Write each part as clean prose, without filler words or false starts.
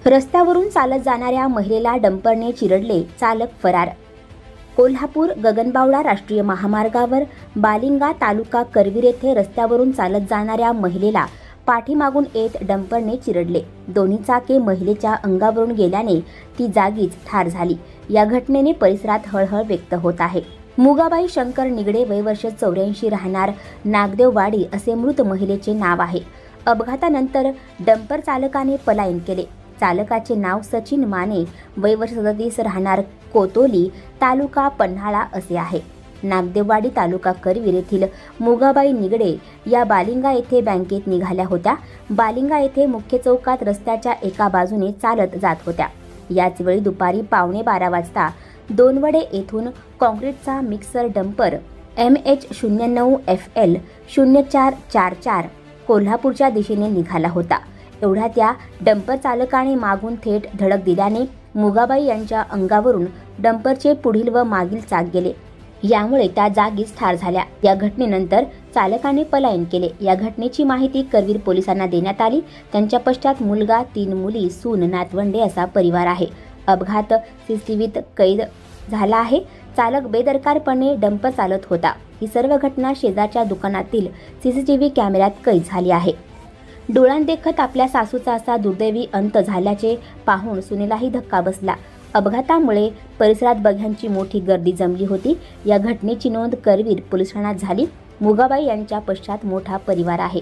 रस्त्यावरून चालत जाणाऱ्या महिलेला डंपरने चिरडले, चालक फरार। कोल्हापूर गगनबावडा राष्ट्रीय महामार्गावर बालिंगा तालुका करवीर येथे रस्त्यावरून चालत जाणाऱ्या महिलेला पाठीमागून येत डंपरने चिरडले। दोन्ही चाके महिलेच्या अंगावरून गेल्याने ती जागीच ठार झाली। या घटनेने परिसरात हळहळ व्यक्त होत आहे। मुगाबाई शंकर निगडे, वय वर्ष 84, राहणार नागदेववाडी असे मृत महिलेचे नाव आहे। अपघातानंतर डंपर चालकाने पलायन केले। चालकाचे नाव सचिन माने, वय वर्ष 37, राहणार कोतोली, तालुका पन्हाळा असे आहे। नागदेववाडी तालुका करवीर येथील मुगाबाई निगडे या बालिंगा येथे बँकेत निघाल्या होत्या। बालिंगा येथे मुख्य चौकात रस्त्याच्या एका बाजूने चालत जात होत्या। याच वेळी दुपारी 12:15 वाजता दोनवडे येथून कॉन्क्रीटचा मिक्सर डंपर MH09FL 0444 कोल्हापूरच्या दिशेने निघाला होता। एवढ्या त्या डंपर चालकाने मागून थेट धडक दिल्याने मुगाबाई यांच्या अंगावरून डंपरचे पुढील व मागील चाक गेले। यामुळे त्या जागीच ठार झाल्या। या घटनेनंतर चालकाने पलायन केले। या घटनेची माहिती करवीर पोलिसांना देण्यात आली। त्यांच्या पश्चात मुलगा, 3 मुली, सून, नातवंडे असा परिवार आहे। अपघात CCTVत कैद झाला आहे। चालक बेदरकारपणे डंपर चालत होता। ही सर्व घटना शेजारच्या दुकानातील CCTV कॅमेऱ्यात कैद झाली आहे। डोळ्यांदेखत आपल्या सासूचा असा दुर्दैवी अंत झाल्याचे पाहून सुनेलाही धक्का बसला। अपघातामुळे परिसरात बघ्यांची मोठी गर्दी जमली होती। या घटनेची नोंद करवीर पोलीस ठाण्यात झाली। मुगाबाई यांच्या पश्चात मोठा परिवार आहे।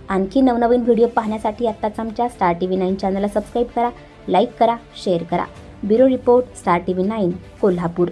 आणखी नवनवीन व्हिडिओ पाहण्यासाठी आत्ताच आमच्या स्टार TV 9 चॅनलला सबस्क्राईब करा, लाईक करा, शेअर करा। Bureau report, star TV 9, Kolhapur.